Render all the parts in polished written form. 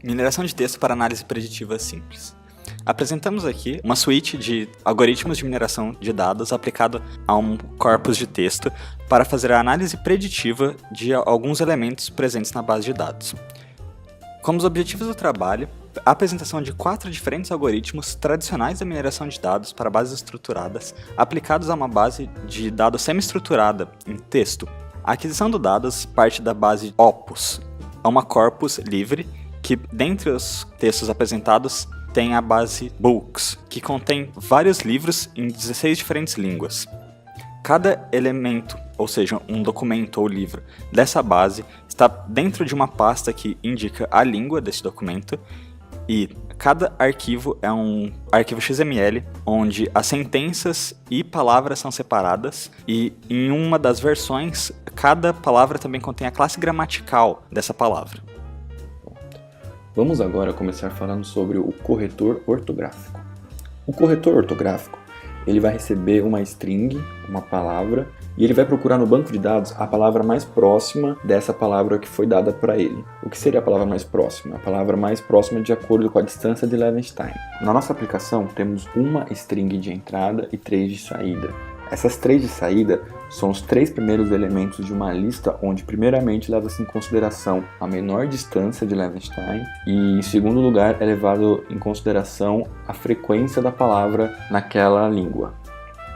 Mineração de texto para análise preditiva simples. Apresentamos aqui uma suíte de algoritmos de mineração de dados aplicado a um corpus de texto para fazer a análise preditiva de alguns elementos presentes na base de dados. Como os objetivos do trabalho, a apresentação de 4 diferentes algoritmos tradicionais da mineração de dados para bases estruturadas aplicados a uma base de dados semi-estruturada em texto. A aquisição dos dados parte da base Opus, uma corpus livre que, dentre os textos apresentados, tem a base Books, que contém vários livros em 16 diferentes línguas. Cada elemento, ou seja, um documento ou livro dessa base, está dentro de uma pasta que indica a língua desse documento, e cada arquivo é um arquivo XML, onde as sentenças e palavras são separadas, e em uma das versões, cada palavra também contém a classe gramatical dessa palavra. Vamos agora começar falando sobre o corretor ortográfico. O corretor ortográfico, ele vai receber uma string, uma palavra, e ele vai procurar no banco de dados a palavra mais próxima dessa palavra que foi dada para ele. O que seria a palavra mais próxima? A palavra mais próxima de acordo com a distância de Levenshtein. Na nossa aplicação, temos uma string de entrada e 3 de saída. Essas 3 de saída são os 3 primeiros elementos de uma lista onde primeiramente leva-se em consideração a menor distância de Levenshtein e em segundo lugar é levado em consideração a frequência da palavra naquela língua.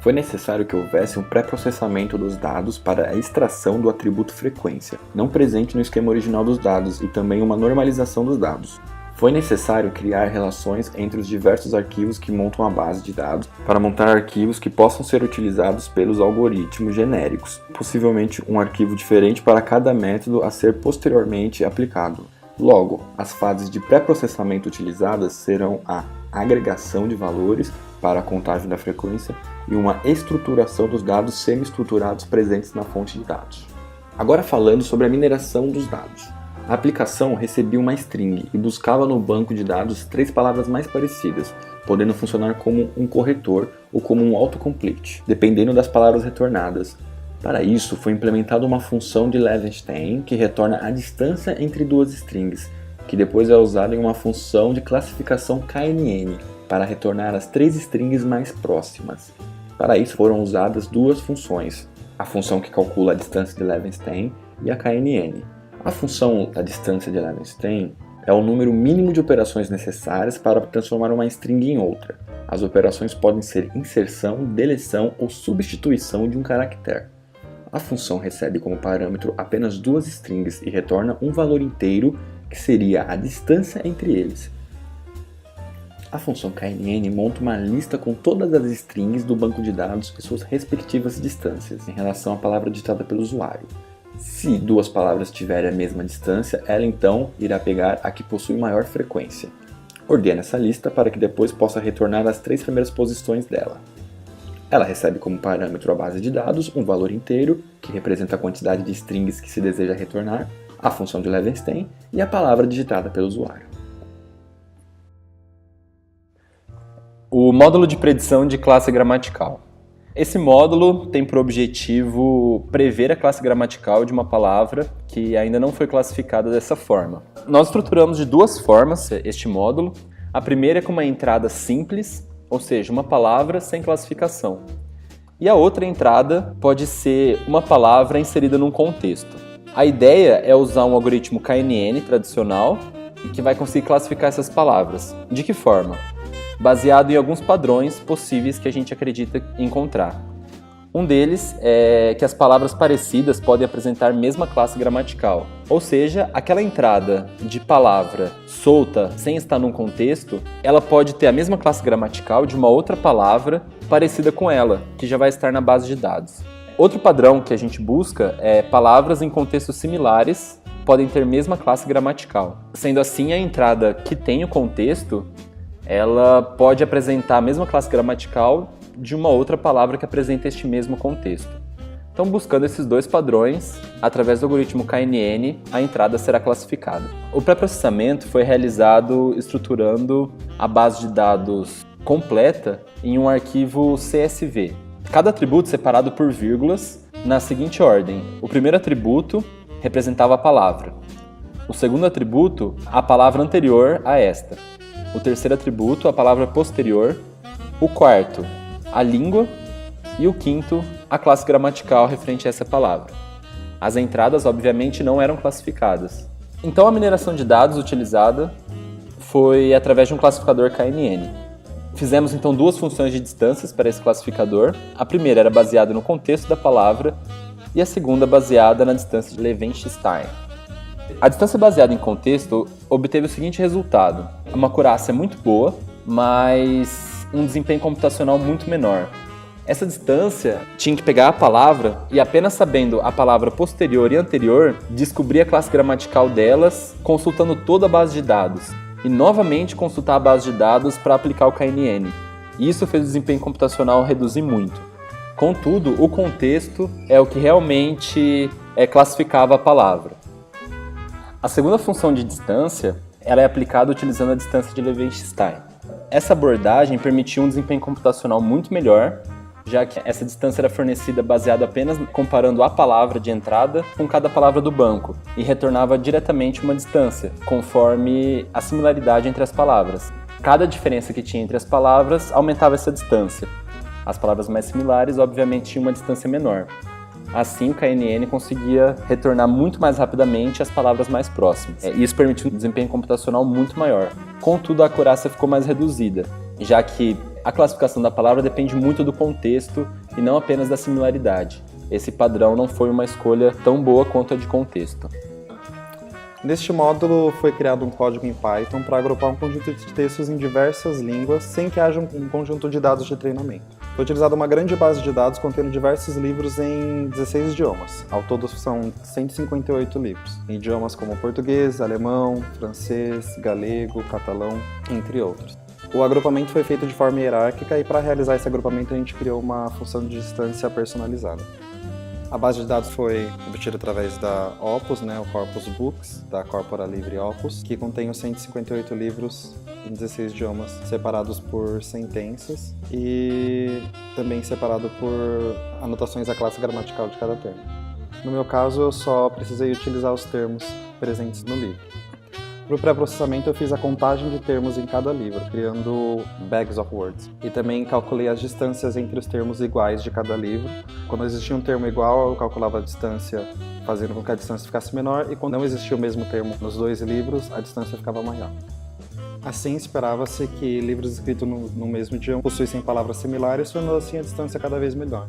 Foi necessário que houvesse um pré-processamento dos dados para a extração do atributo frequência, não presente no esquema original dos dados, e também uma normalização dos dados. Foi necessário criar relações entre os diversos arquivos que montam a base de dados para montar arquivos que possam ser utilizados pelos algoritmos genéricos, possivelmente um arquivo diferente para cada método a ser posteriormente aplicado. Logo, as fases de pré-processamento utilizadas serão a agregação de valores para a contagem da frequência e uma estruturação dos dados semi-estruturados presentes na fonte de dados. Agora falando sobre a mineração dos dados. A aplicação recebia uma string e buscava no banco de dados 3 palavras mais parecidas, podendo funcionar como um corretor ou como um autocomplete, dependendo das palavras retornadas. Para isso, foi implementada uma função de Levenshtein que retorna a distância entre 2 strings, que depois é usada em uma função de classificação KNN, para retornar as 3 strings mais próximas. Para isso foram usadas 2 funções, a função que calcula a distância de Levenshtein e a KNN. A função da distância de Levenshtein é o número mínimo de operações necessárias para transformar uma string em outra. As operações podem ser inserção, deleção ou substituição de um caractere. A função recebe como parâmetro apenas 2 strings e retorna um valor inteiro, que seria a distância entre eles. A função KNN monta uma lista com todas as strings do banco de dados e suas respectivas distâncias em relação à palavra digitada pelo usuário. Se 2 palavras tiverem a mesma distância, ela então irá pegar a que possui maior frequência. Ordena essa lista para que depois possa retornar as 3 primeiras posições dela. Ela recebe como parâmetro a base de dados um valor inteiro, que representa a quantidade de strings que se deseja retornar, a função de Levenshtein e a palavra digitada pelo usuário. O módulo de predição de classe gramatical. Esse módulo tem por objetivo prever a classe gramatical de uma palavra que ainda não foi classificada dessa forma. Nós estruturamos de 2 formas este módulo. A primeira é com uma entrada simples, ou seja, uma palavra sem classificação. E a outra entrada pode ser uma palavra inserida num contexto. A ideia é usar um algoritmo KNN tradicional que vai conseguir classificar essas palavras. De que forma? Baseado em alguns padrões possíveis que a gente acredita encontrar. Um deles é que as palavras parecidas podem apresentar a mesma classe gramatical, ou seja, aquela entrada de palavra solta sem estar num contexto, ela pode ter a mesma classe gramatical de uma outra palavra parecida com ela, que já vai estar na base de dados. Outro padrão que a gente busca é palavras em contextos similares podem ter a mesma classe gramatical. Sendo assim, a entrada que tem o contexto ela pode apresentar a mesma classe gramatical de uma outra palavra que apresenta este mesmo contexto. Então, buscando esses 2 padrões, através do algoritmo KNN, a entrada será classificada. O pré-processamento foi realizado estruturando a base de dados completa em um arquivo CSV. Cada atributo separado por vírgulas na seguinte ordem. O primeiro atributo representava a palavra. O segundo atributo, a palavra anterior a esta. O terceiro atributo, a palavra posterior. O quarto, a língua. E o quinto, a classe gramatical referente a essa palavra. As entradas, obviamente, não eram classificadas. Então, a mineração de dados utilizada foi através de um classificador KNN. Fizemos, então, duas funções de distâncias para esse classificador. A primeira era baseada no contexto da palavra e a segunda baseada na distância de Levenshtein. A distância baseada em contexto obteve o seguinte resultado: uma acurácia muito boa, mas um desempenho computacional muito menor. Essa distância tinha que pegar a palavra e, apenas sabendo a palavra posterior e anterior, descobrir a classe gramatical delas, consultando toda a base de dados. E novamente consultar a base de dados para aplicar o KNN. Isso fez o desempenho computacional reduzir muito. Contudo, o contexto é o que realmente classificava a palavra. A segunda função de distância ela é aplicada utilizando a distância de Levenshtein. Essa abordagem permitiu um desempenho computacional muito melhor, já que essa distância era fornecida baseada apenas comparando a palavra de entrada com cada palavra do banco e retornava diretamente uma distância, conforme a similaridade entre as palavras. Cada diferença que tinha entre as palavras aumentava essa distância. As palavras mais similares, obviamente, tinham uma distância menor. Assim, o KNN conseguia retornar muito mais rapidamente as palavras mais próximas. Isso permitiu um desempenho computacional muito maior. Contudo, a acurácia ficou mais reduzida, já que a classificação da palavra depende muito do contexto e não apenas da similaridade. Esse padrão não foi uma escolha tão boa quanto a de contexto. Neste módulo foi criado um código em Python para agrupar um conjunto de textos em diversas línguas sem que haja um conjunto de dados de treinamento. Foi utilizada uma grande base de dados contendo diversos livros em 16 idiomas. Ao todo são 158 livros, em idiomas como português, alemão, francês, galego, catalão, entre outros. O agrupamento foi feito de forma hierárquica e para realizar esse agrupamento a gente criou uma função de distância personalizada. A base de dados foi obtida através da Opus, o Corpus Books, da Corpora Livre Opus, que contém os 158 livros em 16 idiomas, separados por sentenças e também separado por anotações da classe gramatical de cada termo. No meu caso, eu só precisei utilizar os termos presentes no livro. Para o pré-processamento, eu fiz a contagem de termos em cada livro, criando bags of words. E também calculei as distâncias entre os termos iguais de cada livro. Quando existia um termo igual, eu calculava a distância, fazendo com que a distância ficasse menor. E quando não existia o mesmo termo nos dois livros, a distância ficava maior. Assim, esperava-se que livros escritos no mesmo idioma possuíssem palavras similares, tornando assim a distância cada vez melhor.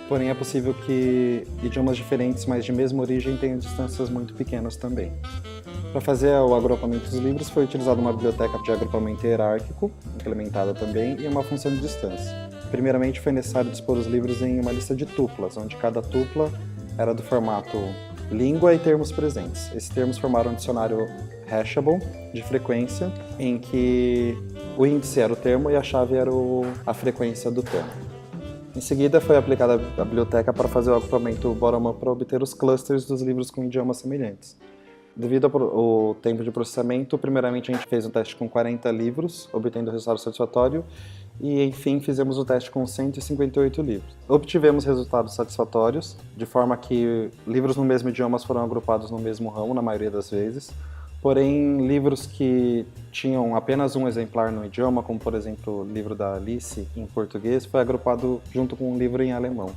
Porém, é possível que idiomas diferentes, mas de mesma origem, tenham distâncias muito pequenas também. Para fazer o agrupamento dos livros, foi utilizada uma biblioteca de agrupamento hierárquico, implementada também, e uma função de distância. Primeiramente, foi necessário dispor os livros em uma lista de tuplas, onde cada tupla era do formato língua e termos presentes. Esses termos formaram um dicionário hashable de frequência, em que o índice era o termo e a chave era a frequência do termo. Em seguida, foi aplicada a biblioteca para fazer o agrupamento bottom-up para obter os clusters dos livros com idiomas semelhantes. Devido ao tempo de processamento, primeiramente a gente fez um teste com 40 livros, obtendo resultado satisfatório, e enfim fizemos o teste com 158 livros. Obtivemos resultados satisfatórios, de forma que livros no mesmo idioma foram agrupados no mesmo ramo, na maioria das vezes. Porém, livros que tinham apenas um exemplar no idioma, como por exemplo o livro da Alice em português, foi agrupado junto com um livro em alemão,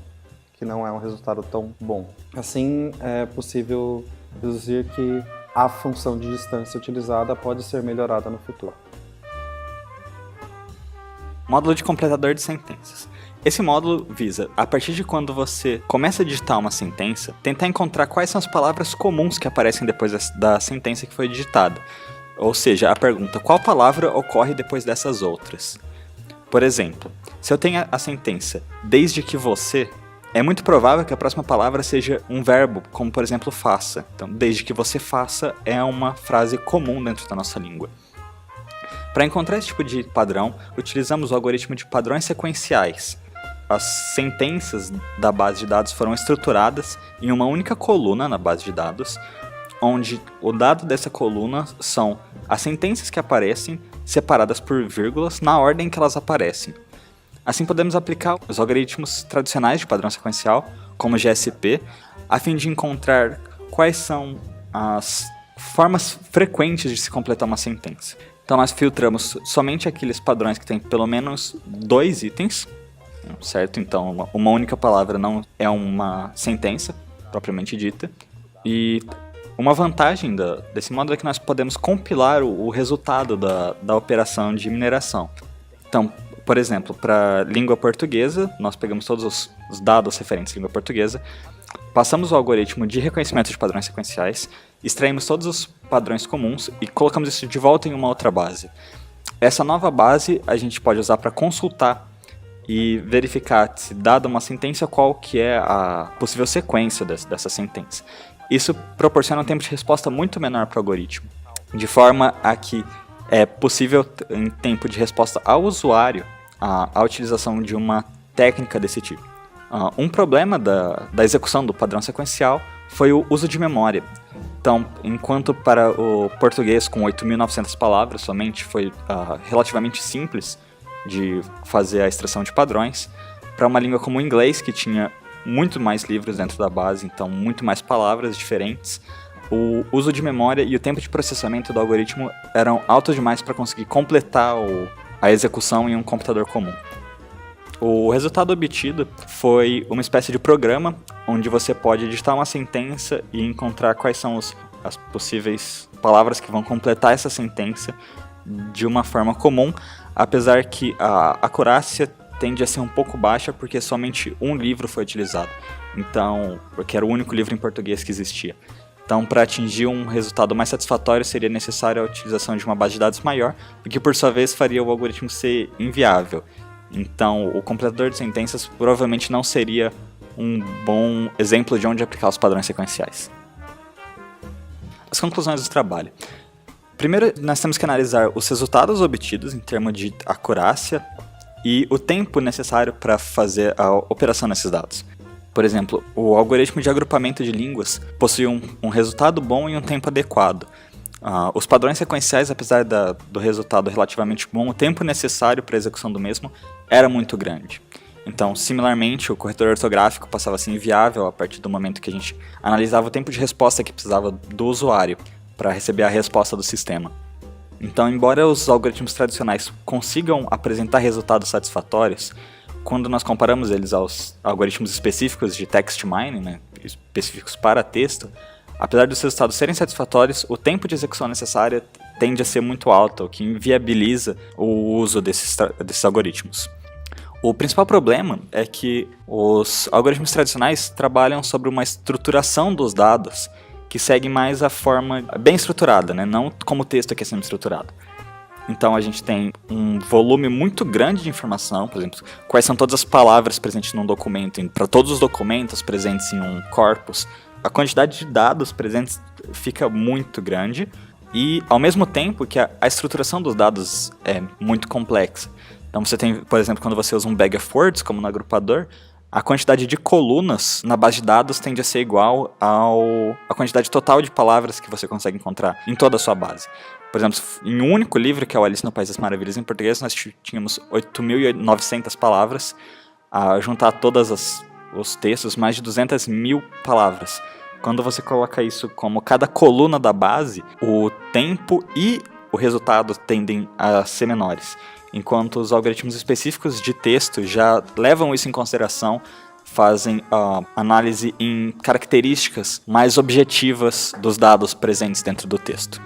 que não é um resultado tão bom. Assim, é possível deduzir que a função de distância utilizada pode ser melhorada no futuro. Módulo de completador de sentenças. Esse módulo visa, a partir de quando você começa a digitar uma sentença, tentar encontrar quais são as palavras comuns que aparecem depois da sentença que foi digitada. Ou seja, a pergunta, qual palavra ocorre depois dessas outras? Por exemplo, se eu tenho a sentença, desde que você, é muito provável que a próxima palavra seja um verbo, como por exemplo, faça. Então, desde que você faça é uma frase comum dentro da nossa língua. Para encontrar esse tipo de padrão, utilizamos o algoritmo de padrões sequenciais. As sentenças da base de dados foram estruturadas em uma única coluna na base de dados, onde o dado dessa coluna são as sentenças que aparecem separadas por vírgulas na ordem que elas aparecem. Assim podemos aplicar os algoritmos tradicionais de padrão sequencial, como GSP, a fim de encontrar quais são as formas frequentes de se completar uma sentença. Então nós filtramos somente aqueles padrões que têm pelo menos 2 itens, certo? Então uma única palavra não é uma sentença propriamente dita. E uma vantagem desse módulo é que nós podemos compilar o resultado da operação de mineração. Então, por exemplo, para língua portuguesa, nós pegamos todos os dados referentes à língua portuguesa, passamos o algoritmo de reconhecimento de padrões sequenciais, extraímos todos os padrões comuns e colocamos isso de volta em uma outra base. Essa nova base a gente pode usar para consultar e verificar se, dada uma sentença, qual que é a possível sequência dessa sentença. Isso proporciona um tempo de resposta muito menor para o algoritmo, de forma a que é possível, em tempo de resposta ao usuário, a utilização de uma técnica desse tipo. Um problema da execução do padrão sequencial foi o uso de memória. Então, enquanto para o português com 8.900 palavras somente foi relativamente simples de fazer a extração de padrões, para uma língua como o inglês, que tinha muito mais livros dentro da base, então muito mais palavras diferentes, o uso de memória e o tempo de processamento do algoritmo eram altos demais para conseguir completar a execução em um computador comum. O resultado obtido foi uma espécie de programa onde você pode digitar uma sentença e encontrar quais são as possíveis palavras que vão completar essa sentença de uma forma comum, apesar que a acurácia tende a ser um pouco baixa porque somente um livro foi utilizado, então, porque era o único livro em português que existia. Então, para atingir um resultado mais satisfatório, seria necessária a utilização de uma base de dados maior, o que por sua vez faria o algoritmo ser inviável. Então, o completador de sentenças provavelmente não seria um bom exemplo de onde aplicar os padrões sequenciais. As conclusões do trabalho. Primeiro, nós temos que analisar os resultados obtidos em termos de acurácia e o tempo necessário para fazer a operação nesses dados. Por exemplo, o algoritmo de agrupamento de línguas possui um resultado bom e um tempo adequado. Os padrões sequenciais, apesar do resultado relativamente bom, o tempo necessário para a execução do mesmo era muito grande. Então, similarmente, o corretor ortográfico passava a ser inviável a partir do momento que a gente analisava o tempo de resposta que precisava do usuário para receber a resposta do sistema. Então, embora os algoritmos tradicionais consigam apresentar resultados satisfatórios, quando nós comparamos eles aos algoritmos específicos de text mining, né, específicos para texto, apesar dos resultados serem satisfatórios, o tempo de execução necessária tende a ser muito alto, o que inviabiliza o uso desses algoritmos. O principal problema é que os algoritmos tradicionais trabalham sobre uma estruturação dos dados que segue mais a forma bem estruturada, né? Não como o texto aqui é sendo estruturado. Então a gente tem um volume muito grande de informação, por exemplo, quais são todas as palavras presentes num documento, para todos os documentos presentes em um corpus, a quantidade de dados presentes fica muito grande e, ao mesmo tempo, que a estruturação dos dados é muito complexa. Então você tem, por exemplo, quando você usa um bag of words como no agrupador, a quantidade de colunas na base de dados tende a ser igual à quantidade total de palavras que você consegue encontrar em toda a sua base. Por exemplo, em um único livro, que é o Alice no País das Maravilhas em português, nós tínhamos 8.900 palavras, a juntar todos os textos, mais de 200.000 palavras. Quando você coloca isso como cada coluna da base, o tempo e o resultado tendem a ser menores, enquanto os algoritmos específicos de texto já levam isso em consideração, fazem análise em características mais objetivas dos dados presentes dentro do texto.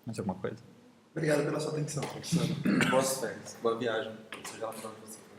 Mais alguma coisa? Obrigado pela sua atenção, professor. Boas férias, boa viagem. Seja lá pra onde você for.